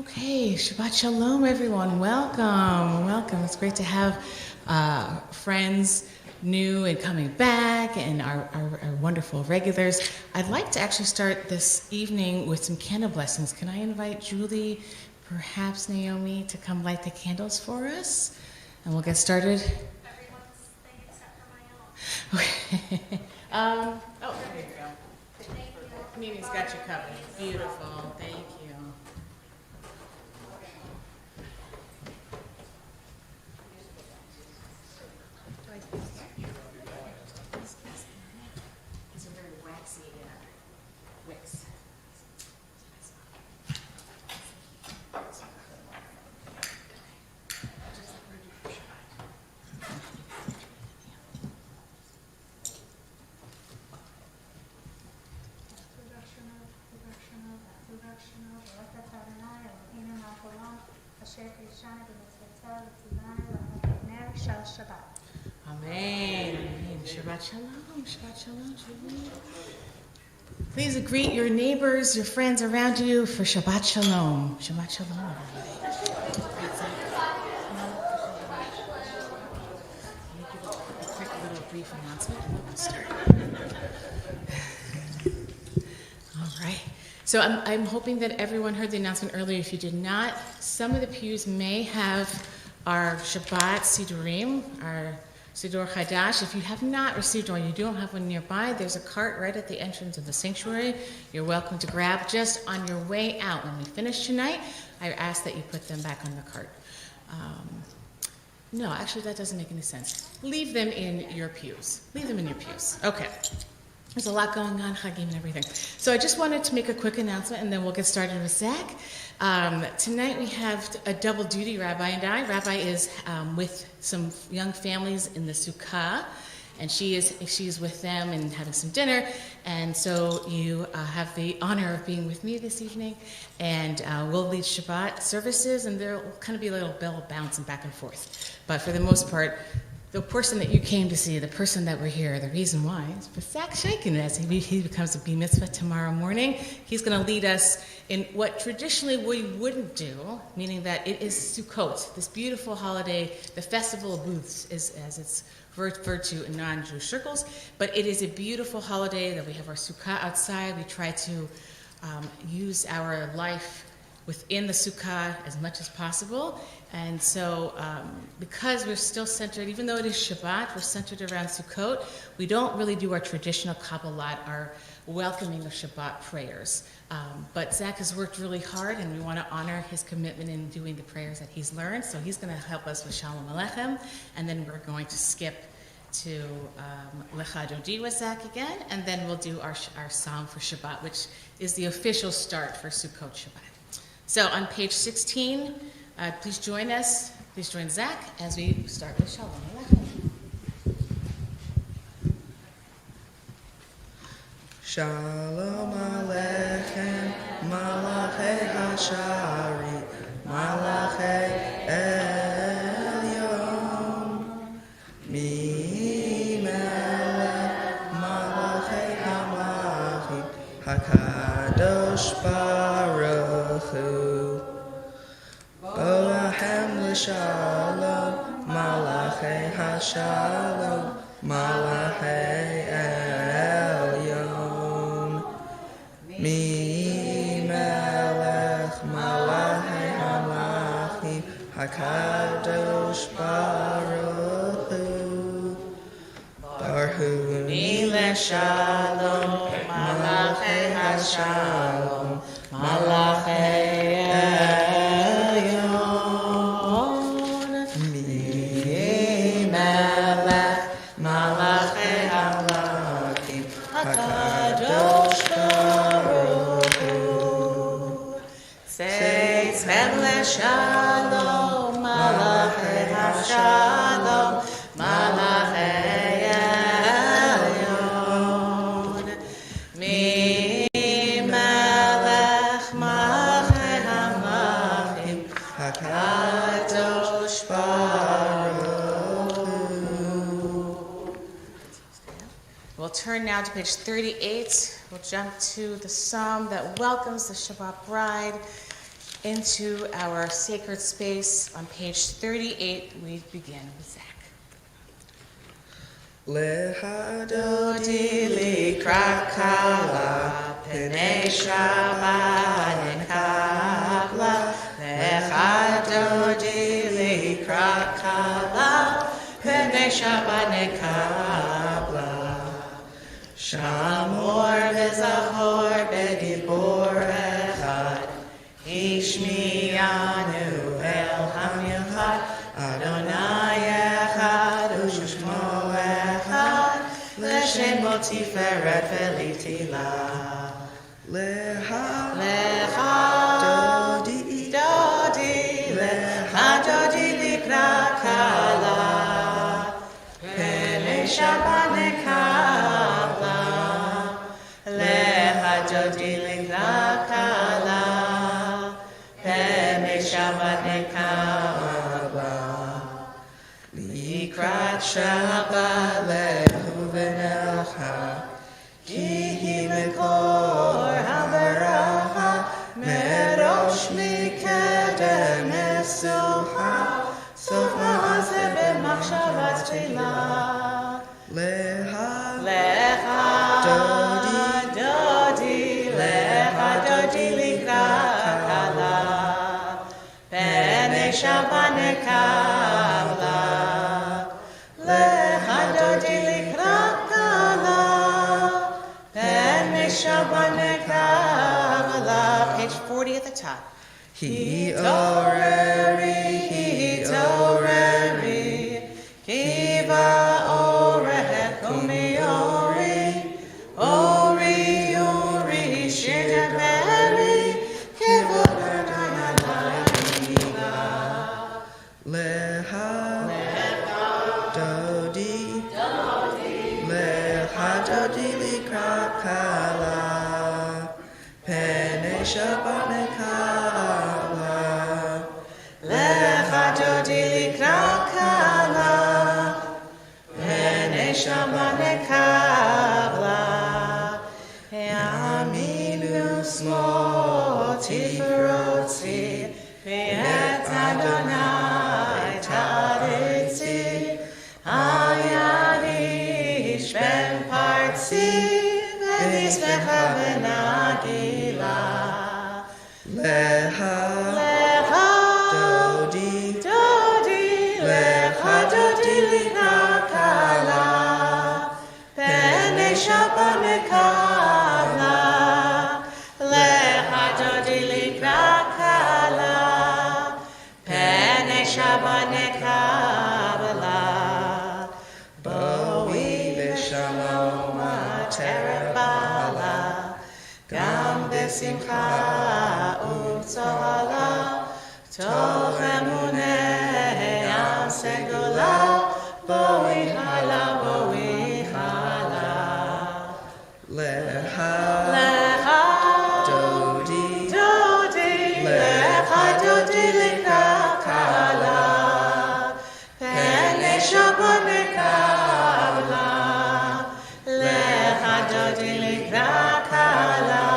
Okay, Shabbat Shalom, everyone. Welcome, welcome. It's great to have friends new and coming back, and our wonderful regulars. I'd like to actually start this evening with some candle blessings. Can I invite Julie, perhaps Naomi, to come light the candles for us? And we'll get started. Everyone's thing except for my own. Okay. Oh, there you go. Thank you. Mimi's got you covered. Beautiful. Thank you. These are very waxy wicks. Amen. Shabbat Shalom. Shabbat Shalom. Shalom. Please greet your neighbors, your friends around you for Shabbat Shalom. Shabbat Shalom, everybody. A quick little brief announcement and then we'll start. All right. So I'm hoping that everyone heard the announcement earlier. If you did not, some of the pews may have our Shabbat Sidurim, our Siddur Chadash. If you have not received one, you don't have one nearby, there's a cart right at the entrance of the sanctuary. You're welcome to grab just on your way out. When we finish tonight, I ask that you put them back on the cart. No, actually that doesn't make any sense. Leave them in your pews. Leave them in your pews. Okay. There's a lot going on, Chagim and everything. So I just wanted to make a quick announcement, and then we'll get started with Zach. Tonight we have a double duty, Rabbi and I. Rabbi is with some young families in the Sukkah, and she is with them and having some dinner. And so you have the honor of being with me this evening, and we'll lead Shabbat services, and there will kind of be a little bell bouncing back and forth. But for the most part, the person that you came to see, the person that we're here, the reason why is for Zach Shakin, as he becomes a B mitzvah tomorrow morning. He's going to lead us in what traditionally we wouldn't do, meaning that it is Sukkot, this beautiful holiday, the festival of booths, as it's referred to in non-Jewish circles. But it is a beautiful holiday that we have our Sukkah outside. We try to use our life within the Sukkah as much as possible. And so because we're still centered, even though it is Shabbat, we're centered around Sukkot, we don't really do our traditional Kabbalat, our welcoming of Shabbat prayers. But Zach has worked really hard, and we want to honor his commitment in doing the prayers that he's learned. So he's going to help us with Shalom Aleichem, and then we're going to skip to Lecha Dodi with Zach again, and then we'll do our psalm for Shabbat, which is the official start for Sukkot Shabbat. So on page 16, please join us. Please join Zach as we start with Shalom Aleichem. Shalom Aleichem, Malachei Hashari, Malachei Elyon, Mi Melech, Malachei Hamachim, Hakadosh Baruch Hu, Boahem L'Shalom, Malachei Hashalom, Malachei Elyon, Mi Melech Malachei Hamachim, Hakadosh Baruch Hu, Barhuni L'Shalom, Malachei Hashalom, Malachei Elyon, Mi Melech Malachei Hamachim, Hakadosh Baruch Hu. Say, Tzvem Shalom, Malachei Hashalom, Malachei Elyon, Mi Melech Malachei Hamachim, Hakadosh Baruch Hu. We'll turn now to page 38. We'll jump to the psalm that welcomes the Shabbat bride. into our sacred space. On page 38, we begin with Zach. Lehadodi likrakala, penei Shabbat nekabla. Lehadodi likrakala, penei Shabbat nekabla. Shamor v'zachor b'dibor echad, Ishmiyanu el hamyachad, Adonai echad u'shmo echad, l'shemo tiferet v'litila. Lecha dodi lecha dodi likra kala, penei Shabbat nekabla. Lecha dodi likra kala, penei Shabbat nekabla. Likrat Shabbat lehu v'nelcha, ki hi mekor habaracha, merosh mikedem esucha, sof ma'aseh b'machshavat tefila. Lecha dodi likrat kala, penei Shabbat nekabla. Lecha dodi likrat kala, penei Shabbat nekabla. Page 40 at the top. Hitoreri, kiva oreh kumi ori, ori, shidaberi, kivod adonai. Lecha dodi likrat kala, penei Shabbat nekabla. Lecha dodi likrat kala, penei Shabbat nekabla. Yaminu smol tiferotzi, v'et Adonai taritzi, ayadish ben partzi, v'nisvecha v'nagila. Lecha dodi likrat kala, penei Shabbat nekabla. Lecha dodi likrat kala, penei Shabbat nekabla. Boi v'shalom aterebala, gam v'simcha u'tzohala, toch emunei am segula, boi hala. Lecha dodi likrat kala, penei Shabbat nekabla. Lecha dodi likrat kala,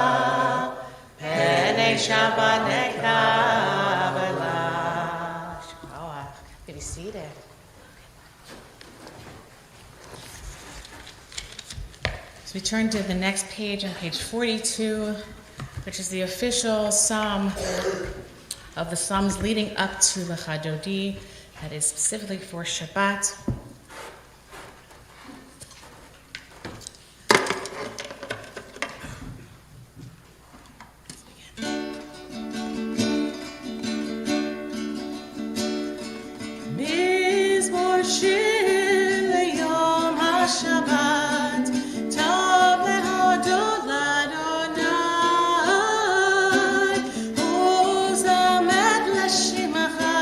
penei Shabbat nekabla. Be seated. So we turn to the next page on page 42, which is the official psalm of the psalms leading up to Lecha Dodi, that is specifically for Shabbat. Mizmor shir leyom haShabbat, tov lehodot l'Adonai, uzamed l'shimacha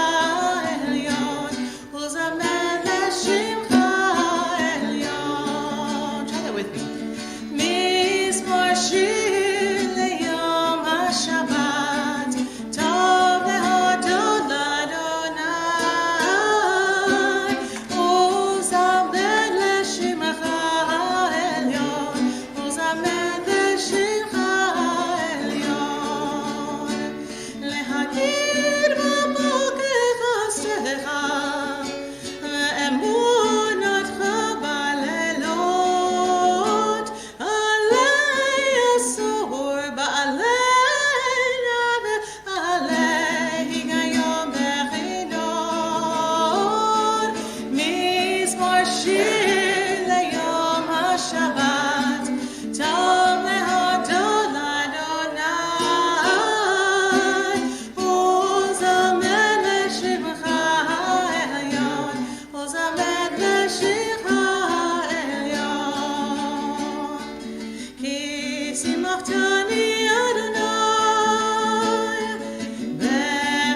elyon, uzamed l'shimacha השיר ליום השבת, טוב להודות לאדוני, ולזמר לשמך העליון, ולזמר לשמך העליון. כי שימחתני אדוני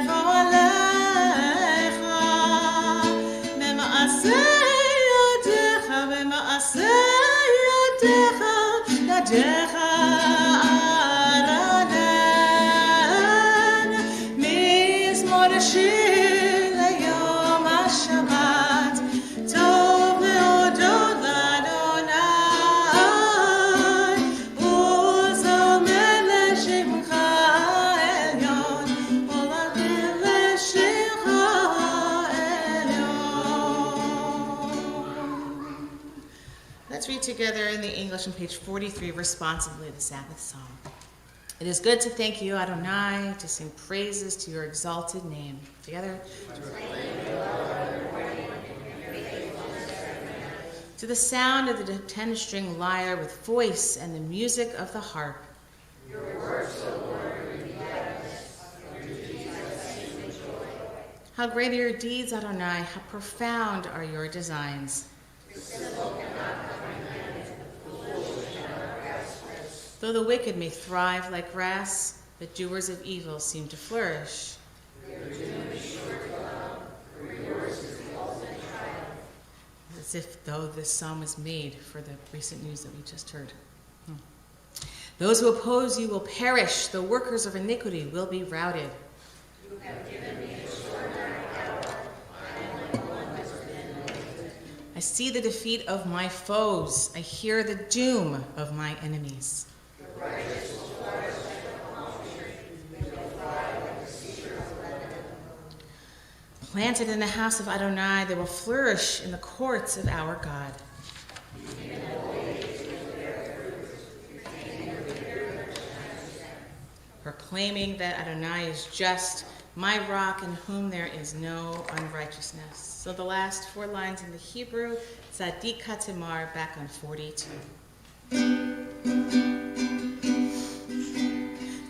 בפועלך, במעשה ידיך, במעשה ידיך, ידיך ארנן. מזמור השיר ליום השבת, טוב להודות לאדוני, ולזמר לשמך העליון, ולזמר לשמך העליון. Let's read together in the English on page 43 responsibly the Sabbath Psalm. It is good to thank you, Adonai, to sing praises to your exalted name. Together. To the sound of the 10-string lyre with voice and the music of the harp. How great are your deeds, Adonai, how profound are your designs. Though the wicked may thrive like grass, the doers of evil seem to flourish. As if though this psalm was made for the recent news that we just heard. Those who oppose you will perish. The workers of iniquity will be routed. I see the defeat of my foes. I hear the doom of my enemies. Planted in the house of Adonai, they will flourish in the courts of our God. Proclaiming that Adonai is just, my rock in whom there is no unrighteousness. So the last 4 lines in the Hebrew, Tzadik Katimar, back on 42.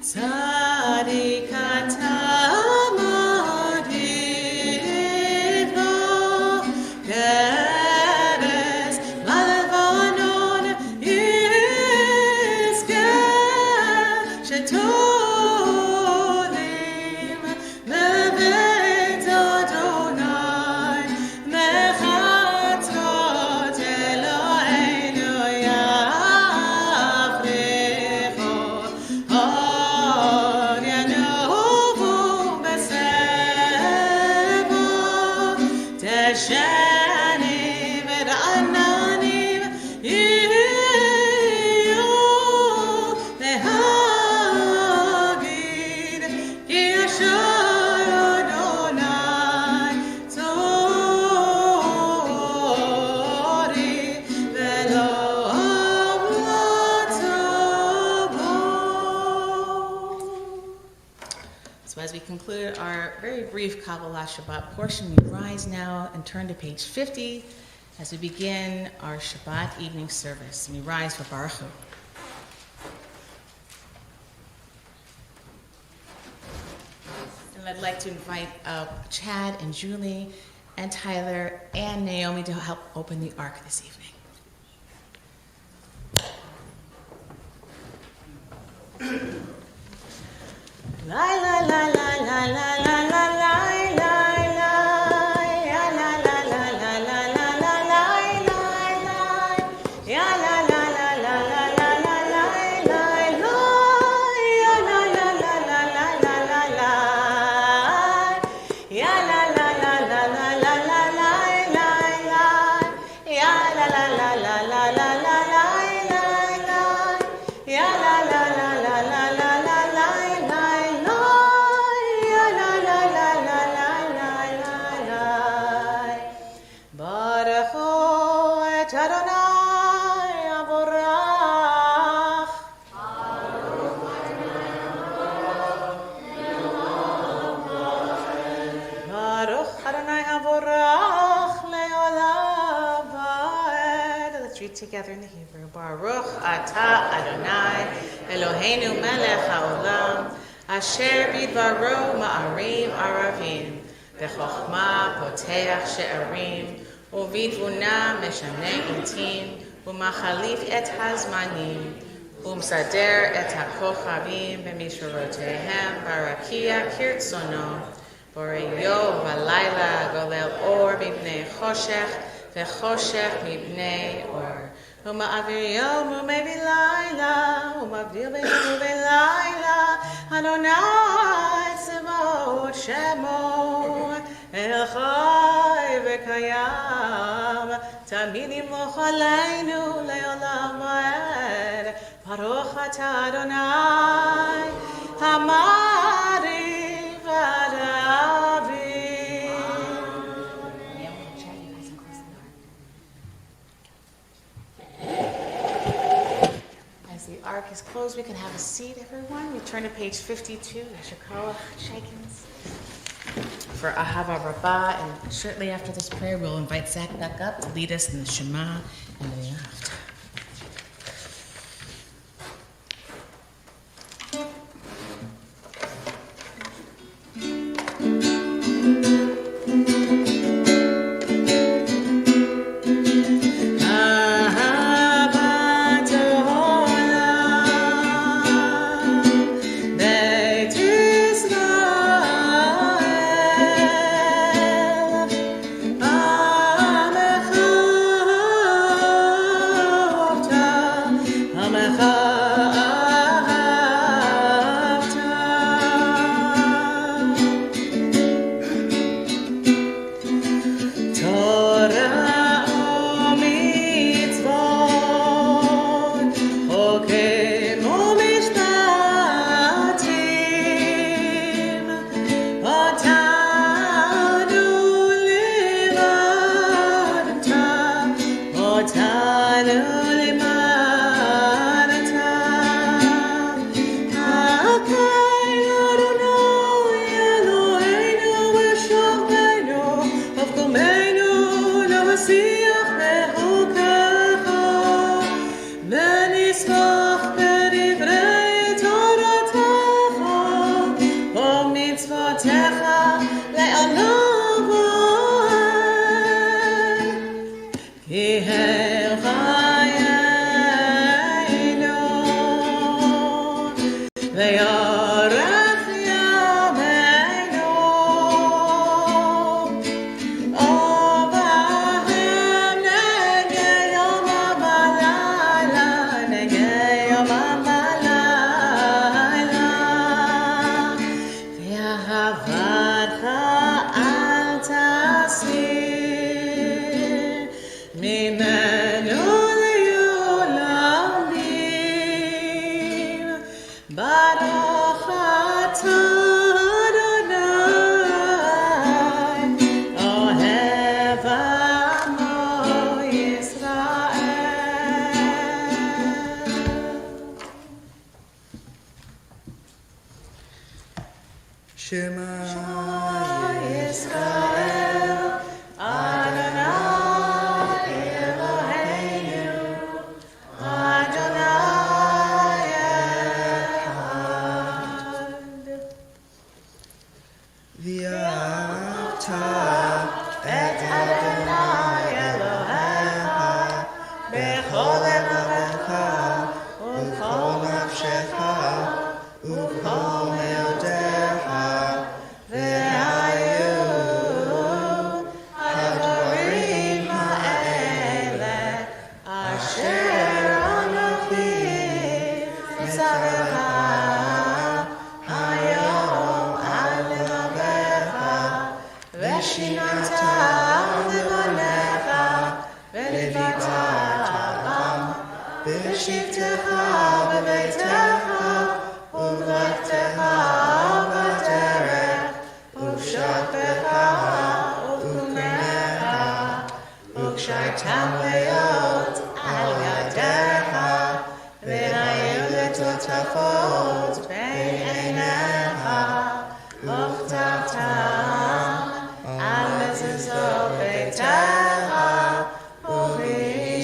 Tzadik Katimar divno, Erev Levanon Yizkeh, Shetolim levet Adonai, mechatzot Eloheinu yafrecho, Or Yanuvu b'seba, Teshanim v'ra'ananim yiyu lehagid, Ki Asher Adonai tzori v'lo So as we conclude our very brief Kabbalah Shabbat portion, we rise now and turn to page 50 as we begin our Shabbat evening service. And we rise for Baruch Hu. And I'd like to invite Chad and Julie and Tyler and Naomi to help open the Ark this evening. La la la la la la la la la la la, ya la la la la la la la la la la, ya la la la la la la la la la la, ya la la la la la la la la, ya la la la la la la la la la, ya la la la la la la la la la, ya la la la la la la la la. Adonai Havorach Le'olam Let's read together in the Hebrew. Baruch atah Adonai Eloheinu melech haolam asher bidvaro ma'arim aravim v'chochma poteach she'arim uvidvuna meshane intim umachalif et hazmanim umsader et hakochavim b'mishorotehem barakia kirtzono boreyo v'layla golel or mipnei choshech v'choshech mipnei or uma'avir yom u'mevi layla uma'avir b'yom u'velayla Adonai tzevot shemo Elchai v'kayam Tamid yimloch aleinu le'olam va'ed Baruch atah Adonai Hamari v'adavi. As the ark is closed, we can have a seat, everyone. We turn to page 52, Yeshikoach Shekins. For Ahava Rabbah, and shortly after this prayer, we'll invite Zach back up to lead us in the Shema and the Yaft.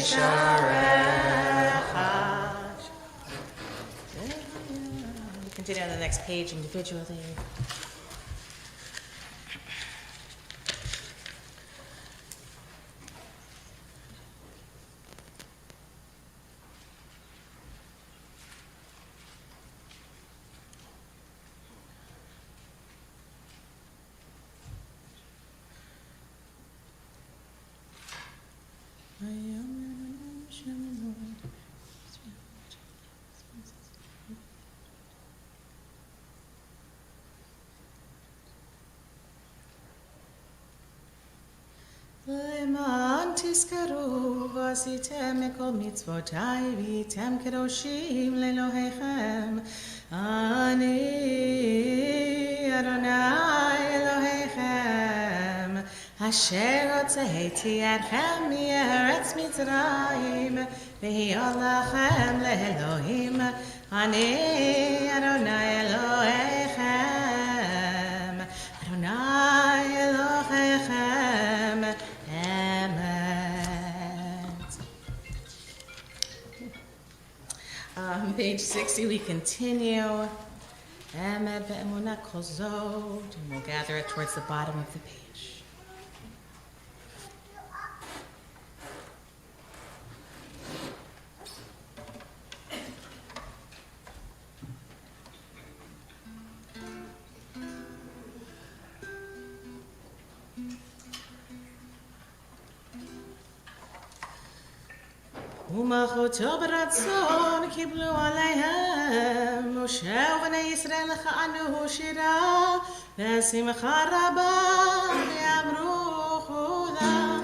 Shara next page individually. למען תזכרו ועשיתם מכל מצוותיי והייתם קדושים לאלוהיכם. אני אדוני אלוהיכם אשר הוצאתי אתכם מארץ מצרים להיות לכם לאלוהים. אני אדוני אלוהיכם אדוני אלוהיכם Page 60, we continue. And we'll gather it towards the bottom of the page. ומלכותו ברצון קיבלו עליהם משה ובני ישראל לכענו שירה לשמחה רבה ואמרו כולם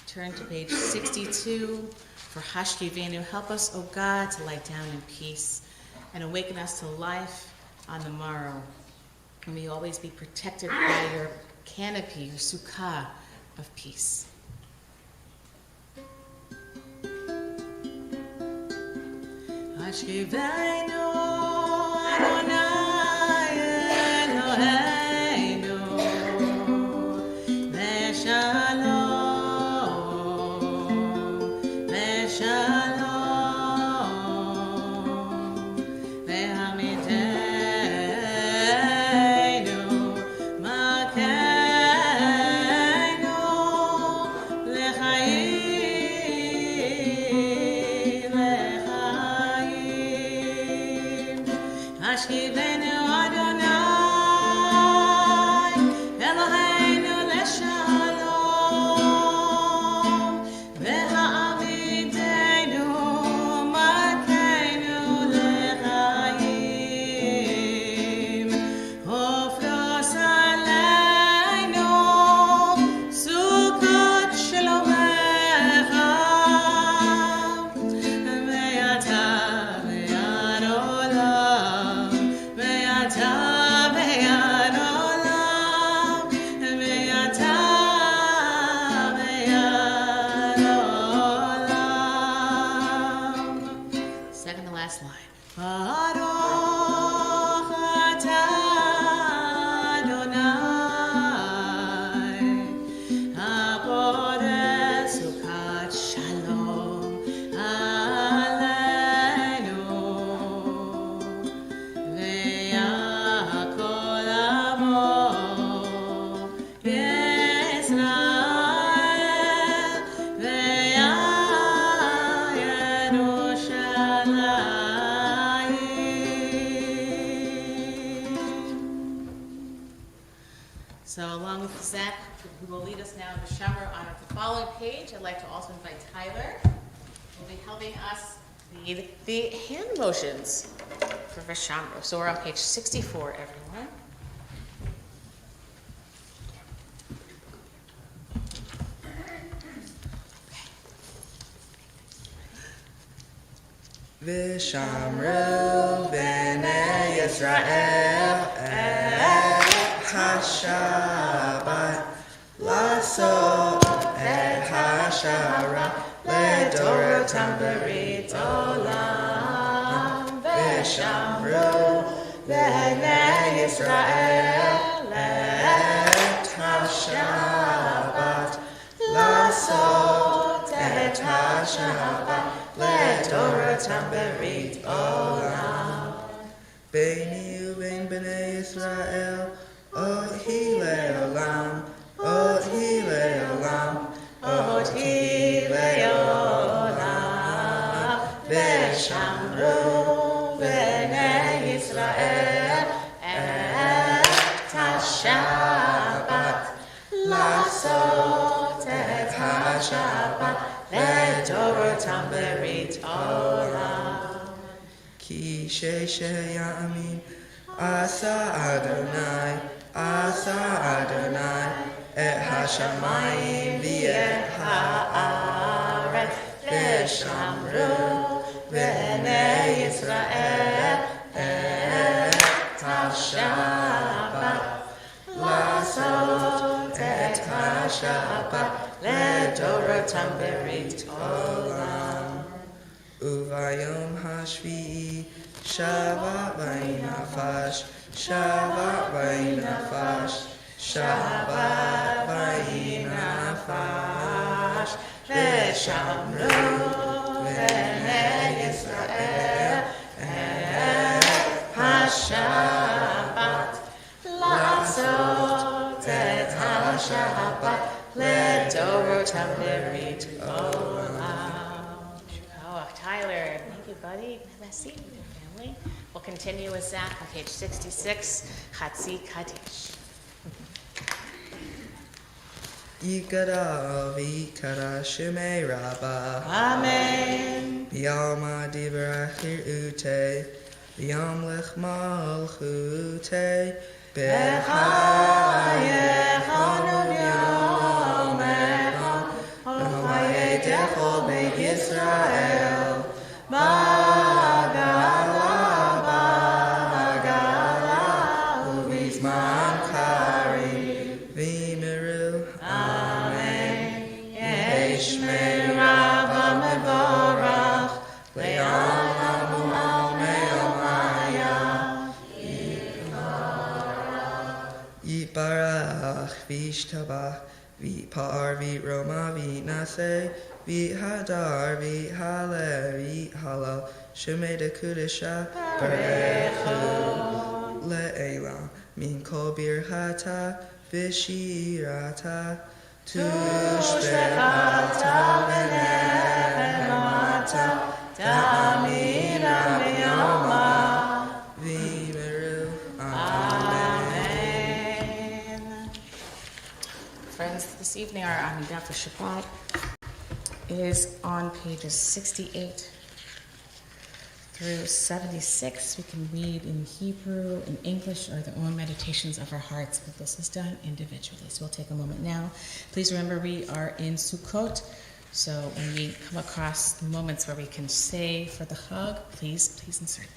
Turn to page 62 for Hashkivenu. Help us, O God, to lie down in peace and awaken us to life on the morrow. And we always be protected by your canopy, your sukkah of peace. Hashkivenu Adonai Eloheinu Leshalom Leshalom Ve'amiteinu Makeinu Lechaim Lechaim Hashkivenu Adonai Eloheinu Leshalom Ve'amiteinu Makeinu Lechaim Hofros aleinu Sukkot Shalomecha Ve'ata ve'ad olam Baruch atah Adonai, haboreh sukat shalom aleinu, ve'yakol amo Yisrael, So along with Zach, who will lead us now in the Shamar on the following page, I'd like to also invite Tyler, who will be helping us lead the hand motions for Vishamru. So we're on page 64, everyone. Vishamru b'nei Yisrael et ha-Shabbat לעשות את השרה לדורותם ברית עולם ושמרו בני ישראל את השבת לעשות את השבת לדורותם ברית עולם ביני ובין בני ישראל אותי לעולם אותי לעולם אותי לעולם ושמרו בני ישראל את השבת לעשות את השבת לדורותם ברית עולם כי ימים עשה אדוני את השמיים ואת הארץ ושמרו בני ישראל את השבת לעשות את השבת לדורותם ברית עולם וביום השביעי שבת וינפש שבת וינפש שבת וינפש ושמרו בני ישראל את השבת לעשות את השבת לדורותם ברית עולם. Oh, Tyler, thank you, buddy. Have a seat with your family. We'll continue with Zach on page 66, Chatzi Kaddish. Yikara v'ikara shemei rabba Amen. B'yalma divrachir ute B'yam lech malchute B'chayechonu v'yomecha B'chayedecho b'eit Yisrael B'gala B'gala U'v'zman kari V'miru Amen Yeshmei Rabba Mevorach Le'olam u'olam haya Yitbarach v'yishtabach V'pa'ar v'roma v'naseh v'hadar v'halel v'halal Shemei dekudesha barechu le'elam min kol birchata v'shirata tushbechata v'nehemata tamina v'yoma v'meru Amen. Friends, this evening our Amidah for Shabbat is on pages 68 through 76. We can read in Hebrew, in English, or their own meditations of our hearts, but this is done individually. So we'll take a moment now. Please remember we are in Sukkot, so when we come across moments where we can say for the Chag, please insert them.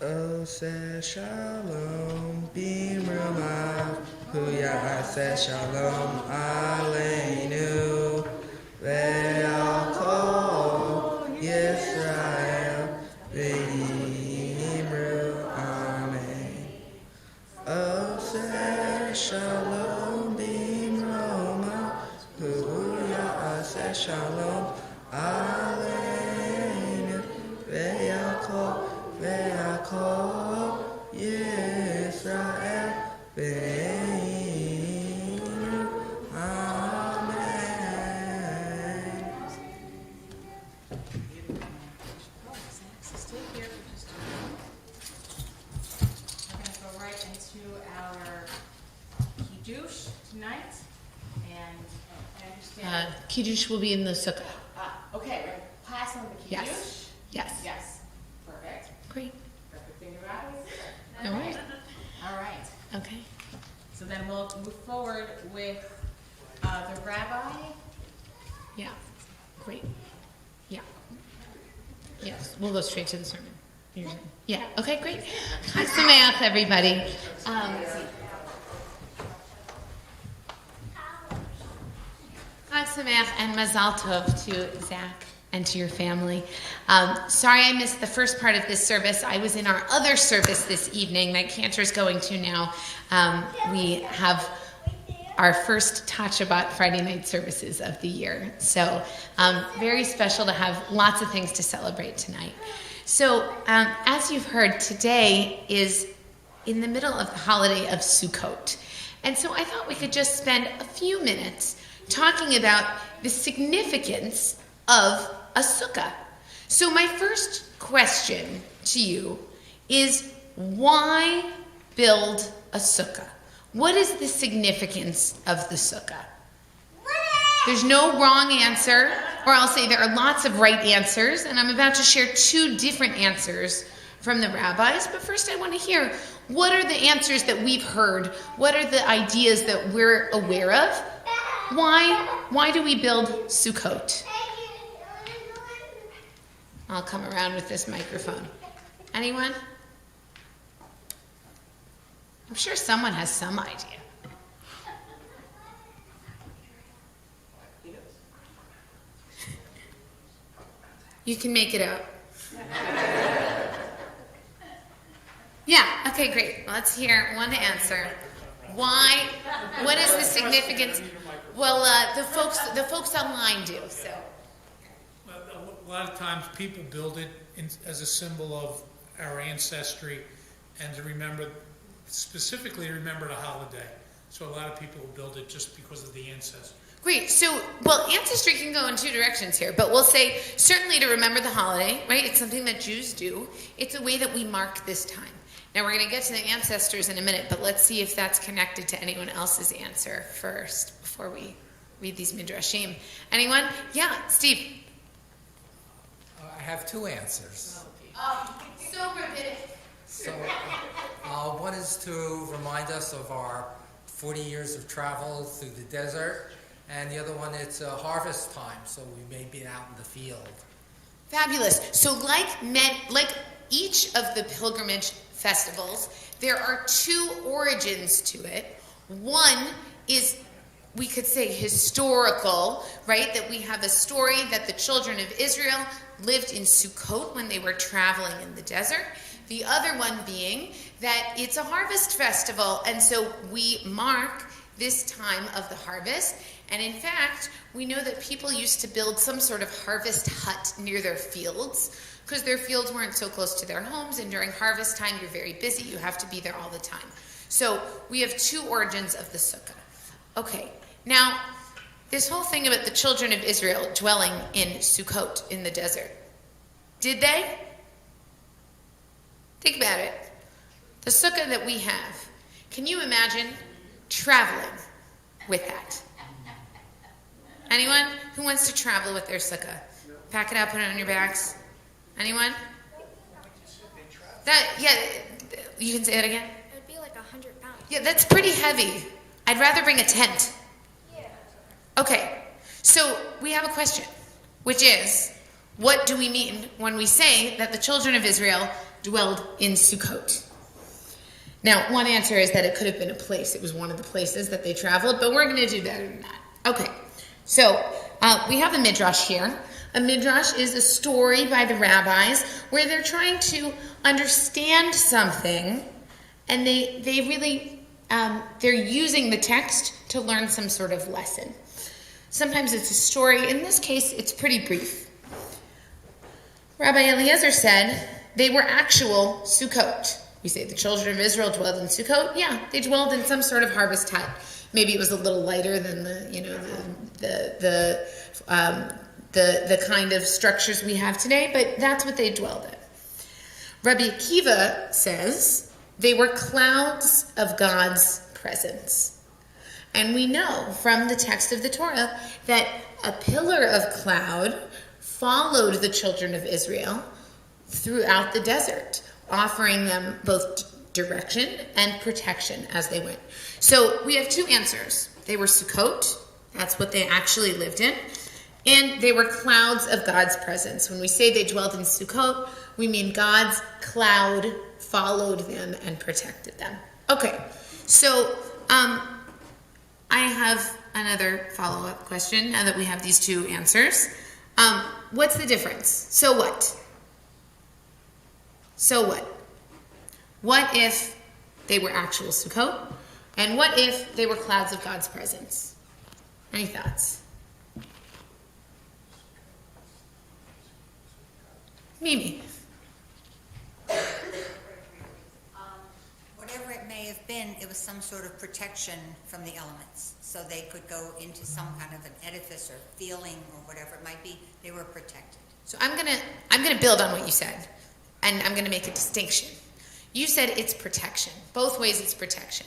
Ose shalom bimrumav, hu ya'aseh shalom aleinu, ve'al kol Yisrael v'yimru amen. Ose shalom bimrumav, hu ya'aseh shalom aleinu, ve'al kol Yisrael v'yimru amen. So stay here for just a moment. We're going to go right into our kiddush tonight, and I understand. Kiddush will be in the sukkah. Okay, we're going to pass on the kiddush. Yes. Yes. Yes. Perfect. Great. Perfect thing about it. All right. All right. Okay. So then we'll move forward with the rabbi. Yeah. Great. Yeah. Yes. We'll go straight to the sermon. Yeah. Okay. Great. Chag Sameach, everybody. Chag Sameach and Mazal Tov to Zach and to your family. Sorry I missed the first part of this service. I was in our other service this evening that Cantor's going to now. We have our first Shabbat Friday night services of the year. So very special to have lots of things to celebrate tonight. So as you've heard, today is in the middle of the holiday of Sukkot. And so I thought we could just spend a few minutes talking about the significance of a sukkah. So my first question to you is, why build a sukkah? What is the significance of the sukkah? There's no wrong answer, or I'll say there are lots of right answers, and I'm about to share two different answers from the rabbis. But first I want to hear, what are the answers that we've heard? What are the ideas that we're aware of? Why do we build Sukkot? I'll come around with this microphone. Anyone? I'm sure someone has some idea. You can make it out. Yeah, okay, great. Let's hear one answer. Why? What is the significance? Well, the folks online do, so. A lot of times people build it as a symbol of our ancestry and to remember, specifically remember the holiday. So a lot of people will build it just because of the ancestry. Great. So, well, ancestry can go in two directions here, but we'll say certainly to remember the holiday, right? It's something that Jews do. It's a way that we mark this time. Now, we're going to get to the ancestors in a minute, but let's see if that's connected to anyone else's answer first before we read these midrashim. Anyone? Yeah, Steve. I have two answers. So rabbinic. So, one is to remind us of our 40 years of travel through the desert, and the other one, it's harvest time, so we may be out in the field. Fabulous. So like each of the pilgrimage festivals, there are two origins to it. One is, we could say, historical, right? That we have a story that the children of Israel lived in Sukkot when they were traveling in the desert. The other one being that it's a harvest festival, and so we mark this time of the harvest. And in fact, we know that people used to build some sort of harvest hut near their fields because their fields weren't so close to their homes, and during harvest time, you're very busy. You have to be there all the time. So we have two origins of the sukkah. Okay, now, this whole thing about the children of Israel dwelling in Sukkot in the desert. Did they? Think about it. The sukkah that we have, can you imagine traveling with that? Anyone who wants to travel with their sukkah? Pack it up, put it on your backs. Anyone? Yeah, you can say that again? It would be like 100 pounds. Yeah, that's pretty heavy. I'd rather bring a tent. Yeah. Okay, so we have a question, which is, what do we mean when we say that the children of Israel dwelled in Sukkot. Now, one answer is that it could have been a place. It was one of the places that they traveled, but we're going to do better than that. Okay, so we have a midrash here. A midrash is a story by the rabbis where they're trying to understand something, and they really, they're using the text to learn some sort of lesson. Sometimes it's a story. In this case, it's pretty brief. Rabbi Eliezer said they were actual Sukkot. We say the children of Israel dwelled in Sukkot. Yeah, they dwelled in some sort of harvest hut. Maybe it was a little lighter than the kind of structures we have today, but that's what they dwelled in. Rabbi Akiva says they were clouds of God's presence. And we know from the text of the Torah that a pillar of cloud followed the children of Israel throughout the desert, offering them both direction and protection as they went. So we have two answers. They were Sukkot, that's what they actually lived in, and they were clouds of God's presence. When we say they dwelled in Sukkot, we mean God's cloud followed them and protected them. Okay, so I have another follow-up question now that we have these two answers. What's the difference? So what? So what? What if they were actual Sukkot? And what if they were clouds of God's presence? Any thoughts? Mimi. Whatever it may have been, it was some sort of protection from the elements. So they could go into some kind of an edifice or feeling or whatever it might be. They were protected. So I'm gonna build on what you said, and I'm gonna make a distinction. You said it's protection. Both ways it's protection.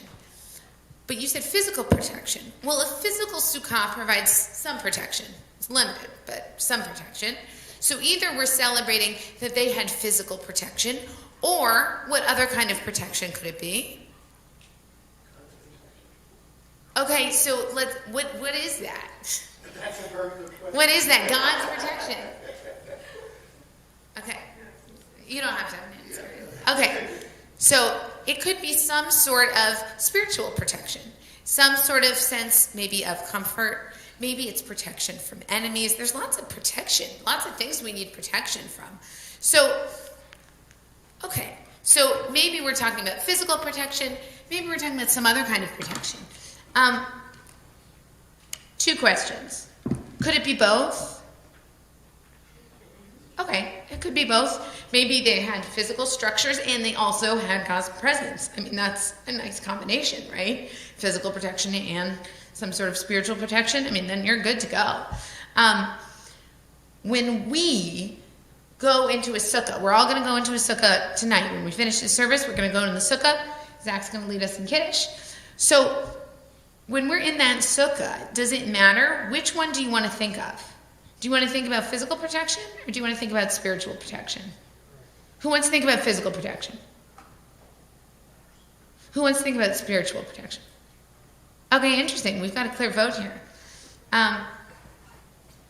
But you said physical protection. Well, a physical sukkah provides some protection. It's limited, but some protection. So either we're celebrating that they had physical protection, or what other kind of protection could it be? Okay, so what is that? That's a very good question. What is that? God's protection. Okay. You don't have to have an answer. Okay. So it could be some sort of spiritual protection, some sort of sense maybe of comfort. Maybe it's protection from enemies. There's lots of protection, lots of things we need protection from. So, okay. So maybe we're talking about physical protection. Maybe we're talking about some other kind of protection. Two questions. Could it be both? Okay, it could be both. Maybe they had physical structures and they also had God's presence. I mean, that's a nice combination, right? Physical protection and some sort of spiritual protection. I mean, then you're good to go. When we go into a sukkah, we're all going to go into a sukkah tonight. When we finish the service, we're going to go into the sukkah. Zach's going to lead us in Kiddush. So when we're in that sukkah, does it matter? Which one do you want to think of? Do you want to think about physical protection, or do you want to think about spiritual protection? Who wants to think about physical protection? Who wants to think about spiritual protection? Okay, interesting. We've got a clear vote here.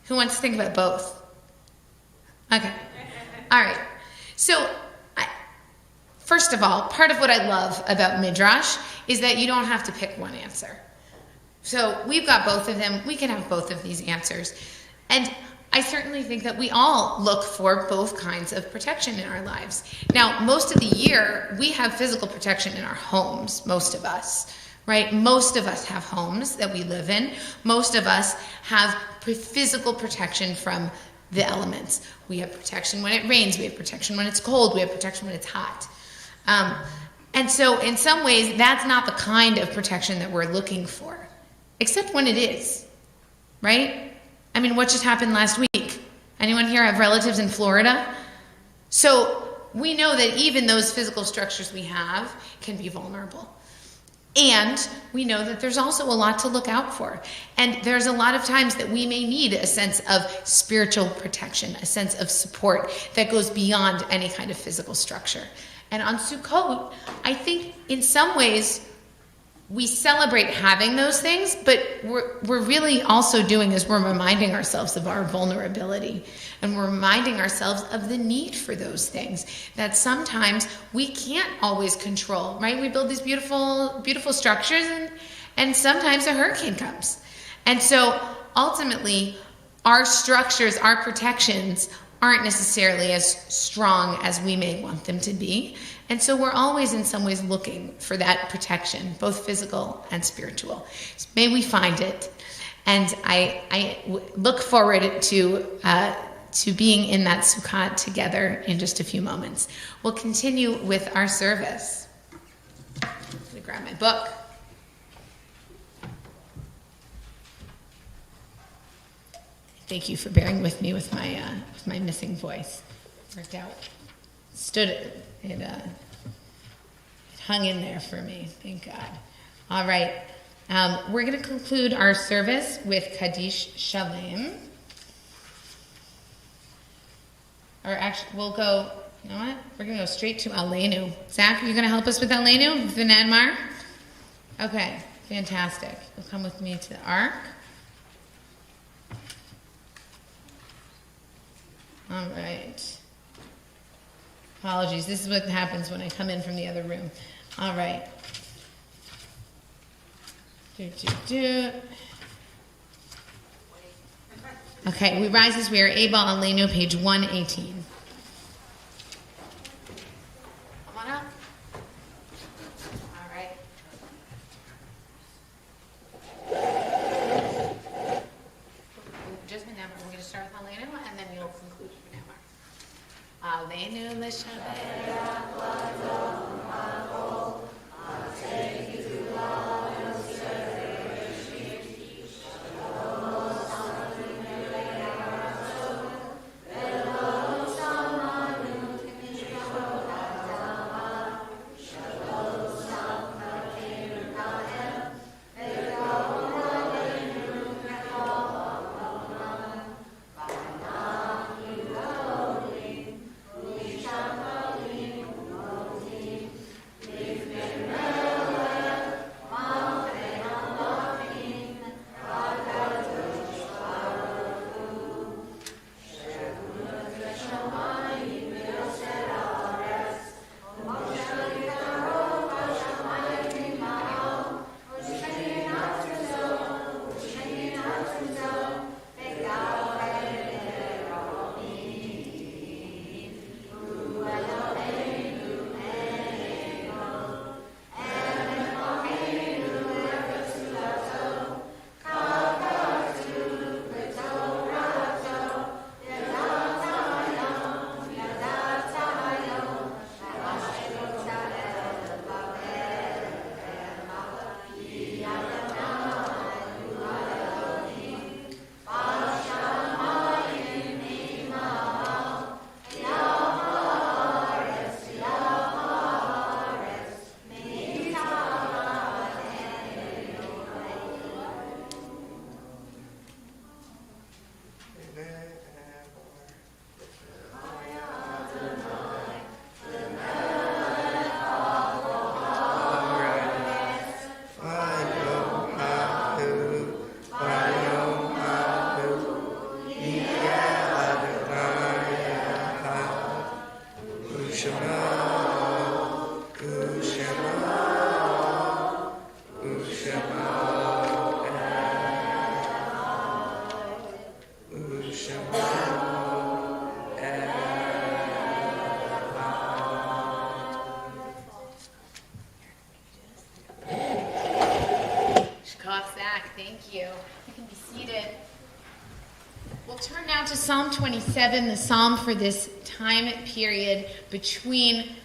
Who wants to think about both? Okay. All right. So, first of all, part of what I love about Midrash is that you don't have to pick one answer. So we've got both of them. We can have both of these answers. And I certainly think that we all look for both kinds of protection in our lives. Now, most of the year, we have physical protection in our homes, most of us, right? Most of us have homes that we live in. Most of us have physical protection from the elements. We have protection when it rains. We have protection when it's cold. We have protection when it's hot. And so in some ways, that's not the kind of protection that we're looking for, except when it is, right? I mean, what just happened last week? Anyone here have relatives in Florida? So we know that even those physical structures we have can be vulnerable. And we know that there's also a lot to look out for. And there's a lot of times that we may need a sense of spiritual protection, a sense of support that goes beyond any kind of physical structure. And on Sukkot, I think in some ways we celebrate having those things, but we're really also doing is we're reminding ourselves of our vulnerability, and we're reminding ourselves of the need for those things that sometimes we can't always control, right? We build these beautiful, beautiful structures, and sometimes a hurricane comes. And so ultimately, our structures, our protections aren't necessarily as strong as we may want them to be. And so we're always in some ways looking for that protection, both physical and spiritual. So may we find it. And I look forward to being in that Sukkot together in just a few moments. We'll continue with our service. I'm going to grab my book. Thank you for bearing with me with my missing voice. Worked out. It hung in there for me. Thank God. All right. We're going to conclude our service with Kaddish Shalem. Or actually, we'll go, you know what? We're going to go straight to Aleinu. Zach, are you going to help us with Aleinu, Vinadmar? Okay, fantastic. You'll come with me to the Ark. All right. Apologies. This is what happens when I come in from the other room. All right. Okay, we rise as we are able. Aleinu, page 118. Come on up. All right. Just remember, we're going to start with Aleinu, and then you'll conclude with Vinadmar. Aleinu l'shabeach Thank you. You can be seated. We'll turn now to Psalm 27, the psalm for this time period between,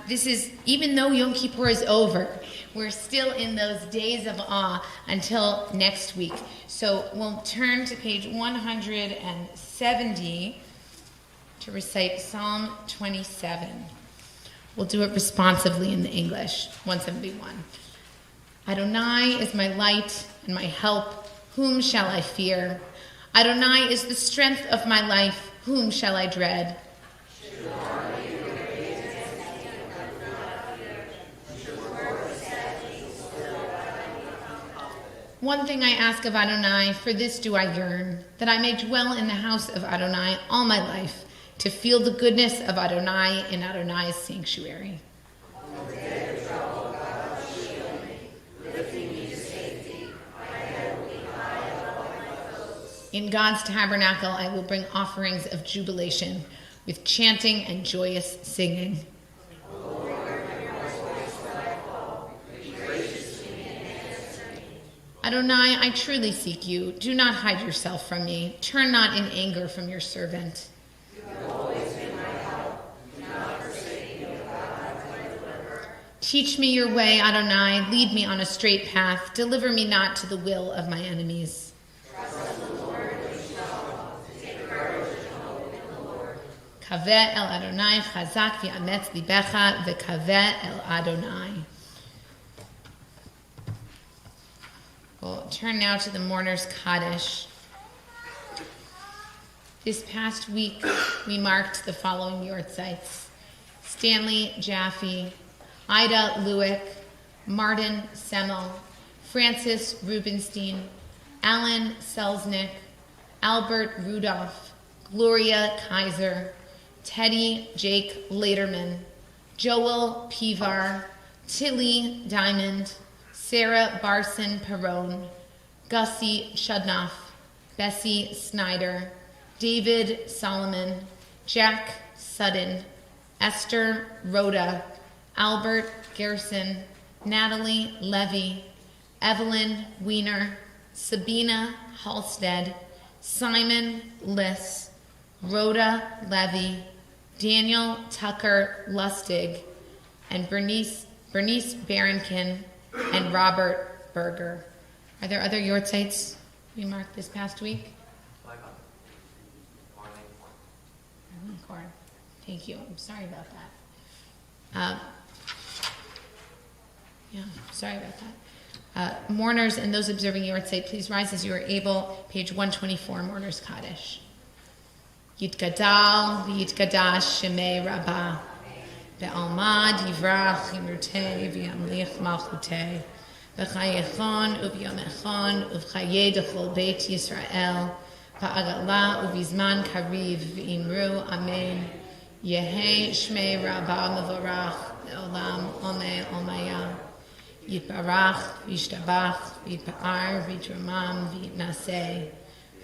this is, even though Yom Kippur is over, we're still in those days of awe until next week. So we'll turn to page 170 to recite Psalm 27. We'll do it responsively in the English, 171. Adonai is my light and my help. Whom shall I fear? Adonai is the strength of my life. Whom shall I dread? One thing I ask of Adonai, for this do I yearn, that I may dwell in the house of Adonai all my life, to feel the goodness of Adonai in Adonai's sanctuary. In God's tabernacle I will bring offerings of jubilation, with chanting and joyous singing. Adonai, I truly seek you. Do not hide yourself from me. Turn not in anger from your servant. Teach me your way, Adonai. Lead me on a straight path. Deliver me not to the will of my enemies. Kaveh el Adonai, chazak v'ametz libecha, v'kaveh el Adonai. We'll turn now to the Mourner's Kaddish. This past week, we marked the following yortzites: Stanley Jaffe, Ida Lewick, Martin Semmel, Francis Rubenstein, Alan Selznick, Albert Rudolph, Gloria Kaiser, Teddy Jake Lederman, Joel Pivar, Tilly Diamond, Sarah Barson Perrone, Gussie Shudnoff, Bessie Snyder, David Solomon, Jack Sutton, Esther Rhoda, Albert Gerson, Natalie Levy, Evelyn Wiener, Sabina Halstead, Simon Liss, Rhoda Levy, Daniel Tucker Lustig, and Bernice Barronkin, and Robert Berger. Are there other yortzites we marked this past week? Marlene Korn. Thank you. I'm sorry about that. Sorry about that. Mourners and those observing yortzeit, please rise as you are able. Page 124, Mourner's Kaddish. Yitgadal v'yitgadash shemei Rabbah. Be'almad yivrach imrutei v'yamlich malchutei. V'chayechon u'v'yamechon u'v'chayei d'chol beit Yisrael. V'agala u'v'zman kariv v'imru amen. Yehei shmei Rabbah mevorach le'olam omei omaya. Yitbarach v'yishtabach v'yitpa'ar v'yitramam v'yitnaseh.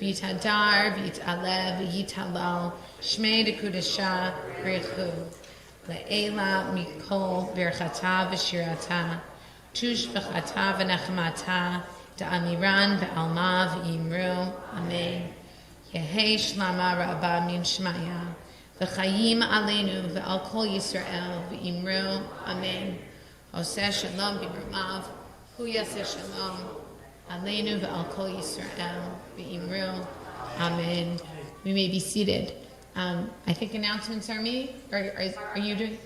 V'yitadar v'yit'aleh v'yithalal shmei dekudesha rechu. Le'ela mikol berchata v'shirata, tush v'chata v'nechmata, da'amiran ba'alma v'yimru, amen. Yehei shlama rabba min shmaya, v'chayim aleinu v'al kol Yisrael v'yimru, amen. Oseh shalom b'rumav, hu yaseh shalom, aleinu v'al kol Yisrael v'yimru, amen. We may be seated. I think announcements are me. Are you doing?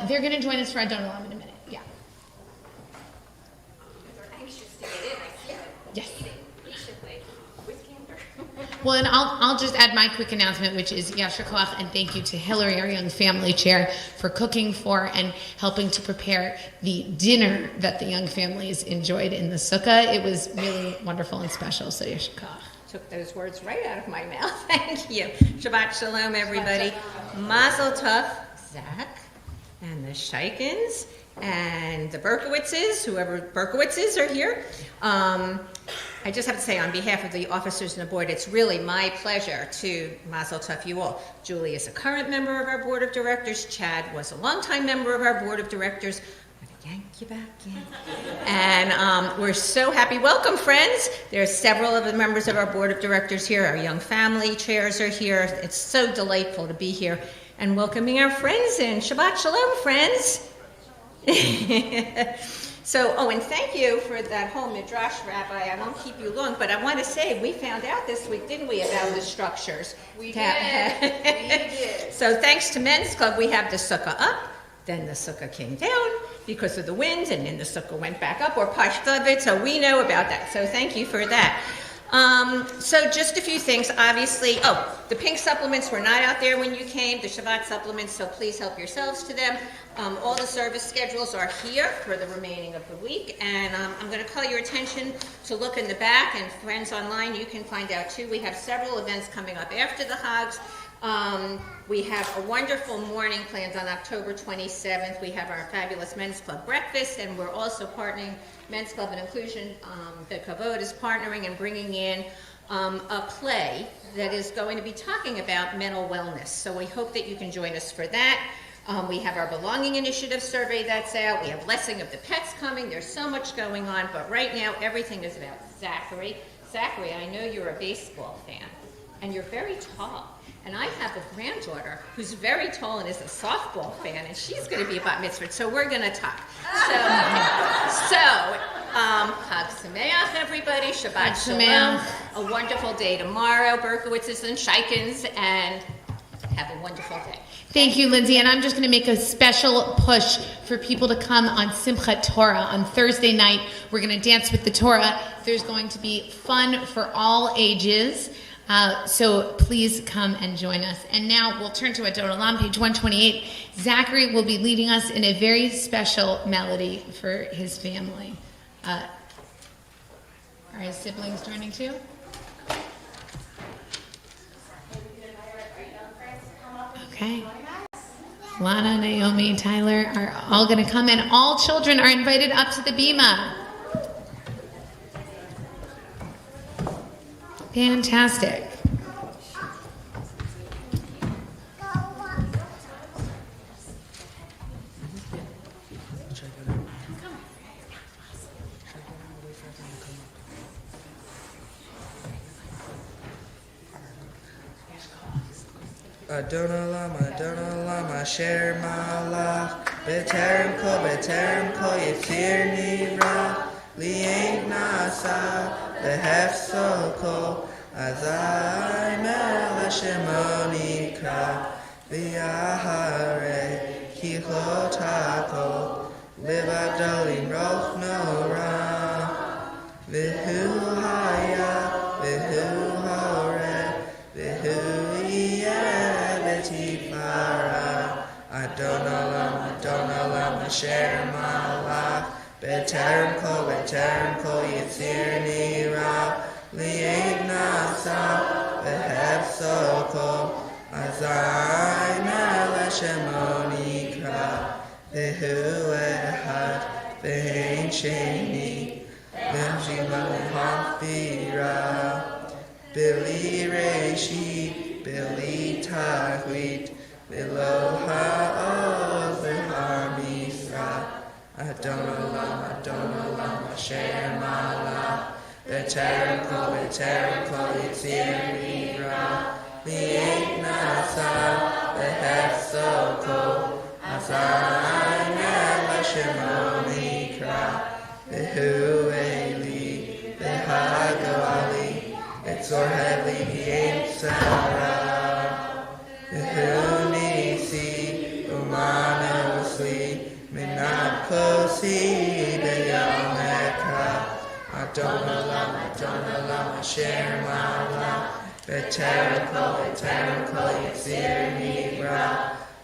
They're going to join us for Adonai in a minute. Yeah. They're anxious to get in. I see them. Yes. Patiently with candor. Well, and I'll just add my quick announcement, which is Yasher Koach, and thank you to Hillary, our young family chair, for cooking for and helping to prepare the dinner that the young families enjoyed in the sukkah. It was really wonderful and special. So Yasher Koach. Took those words right out of my mouth. Thank you. Shabbat shalom, everybody. Mazel tov, Zach, and the Sheikins, and the Berkowitzes, whoever Berkowitzes are here. I just have to say, on behalf of the officers and the board, it's really my pleasure to mazel tov you all. Julie is a current member of our board of directors. Chad was a longtime member of our board of directors. Yank you back in. And we're so happy. Welcome, friends. There's several of the members of our board of directors here. Our young family chairs are here. It's so delightful to be here and welcoming our friends in. Shabbat shalom, friends. So, and thank you for that whole midrash, Rabbi. I won't keep you long, but I want to say we found out this week, didn't we, about the structures? We did. We did. So thanks to Men's Club, we have the sukkah up. Then the sukkah came down because of the wind, and then the sukkah went back up, or pashtavit, so we know about that. So thank you for that. So just a few things, obviously, the pink supplements were not out there when you came, the Shabbat supplements, so please help yourselves to them. All the service schedules are here for the remaining of the week, and I'm going to call your attention to look in the back, and friends online, you can find out too. We have several events coming up after the Hags. We have a wonderful morning planned on October 27th. We have our fabulous Men's Club breakfast, and we're also partnering, Men's Club and Inclusion, the Kavod is partnering and bringing in a play that is going to be talking about mental wellness. So we hope that you can join us for that. We have our Belonging Initiative survey that's out. We have Blessing of the Pets coming. There's so much going on, but right now everything is about Zachary. Zachary, I know you're a baseball fan, and you're very tall. And I have a granddaughter who's very tall and is a softball fan, and she's going to be a bat mitzvah, so we're going to talk. Chag Sameach, everybody. Shabbat Shalom. A wonderful day tomorrow. Berkowitz's and Shikens, and have a wonderful day. Thank you, Lindsay. And I'm just going to make a special push for people to come on Simchat Torah on Thursday night. We're going to dance with the Torah. There's going to be fun for all ages. So please come and join us. And now we'll turn to Adon Olam, page 128. Zachary will be leading us in a very special melody for his family. Are his siblings joining too? Okay. Lana, Naomi, Tyler are all going to come, and all children are invited up to the bima. Fantastic. Adon Olam, Asher Malach, B'terem Kol Yitzir Nivra, Li'ein Nasa, Behefso Kol, Azai Mel Shemo Nikra, V'yahare Kichot HaKol, Livadol Roch Nora, V'hu Haya, V'hu Hore, V'hu Adon Olam, Asher Malach, B'terem Kol Yitzir Nira, Li'ein Nasa, Behefso Kol, Azai Mel Shemo Nikra, V'hu Echad, V'ein Sheni, V'chima L'Hafira, B'li Reishit, B'li Tachlit, Below ha'oz v'ha'misra, Adon Olam, Asher Malach, B'terem Kol Yitzir Nivra, Li'ein Nasa, Behefso Kol, Azai Mel Shemo Nikra, V'hu Eli, V'hagoali, Etzor Heli V'yein Tzara, V'hu Nisi, Umanu Usli, Minat Kosi, B'yom Ekra, Adon Olam, Asher Malach, B'terem Kol Yitzir Nivra,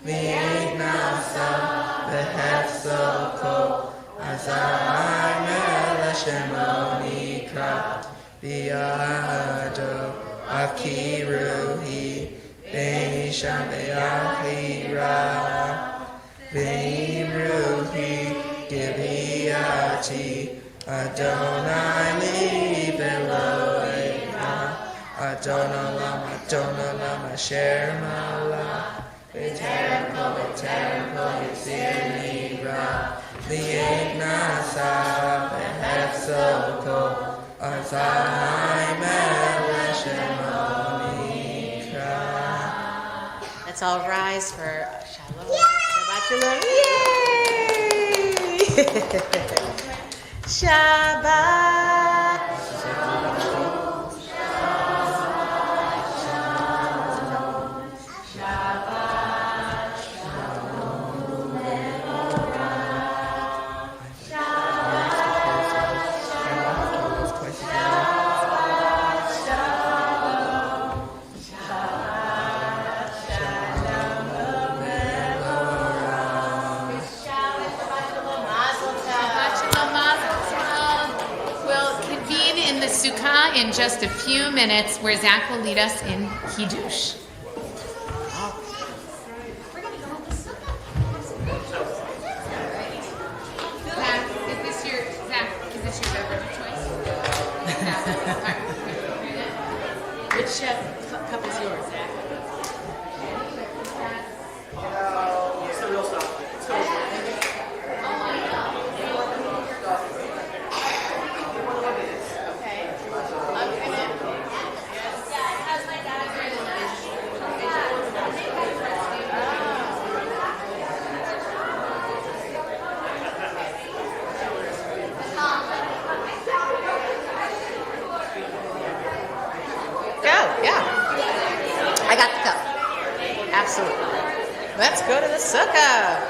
Li'ein Nasa, Behefso Kol, Azai Mel Shemo Nikra, V'yado Avki Ruhi, Be'isham Be'achira, Ve'im Ruhi Giliati, Adonai li Ve'loecha, Adon Olam, Asher Malach, B'terem Kol Yitzir Nivra, Li'ein Nasa, Behefso Kol, Azai Mel Shemo Nikra. Let's all rise for Shalom. Shabbat Shalom. Yay! Shabbat. sukkah in just a few minutes, where Zach will lead us in Kiddush. Zach, is this your beverage of choice? Which cup is yours, Zach? It's the real stuff. It's the real stuff. I got the cup. Absolutely. Let's go to the sukkah.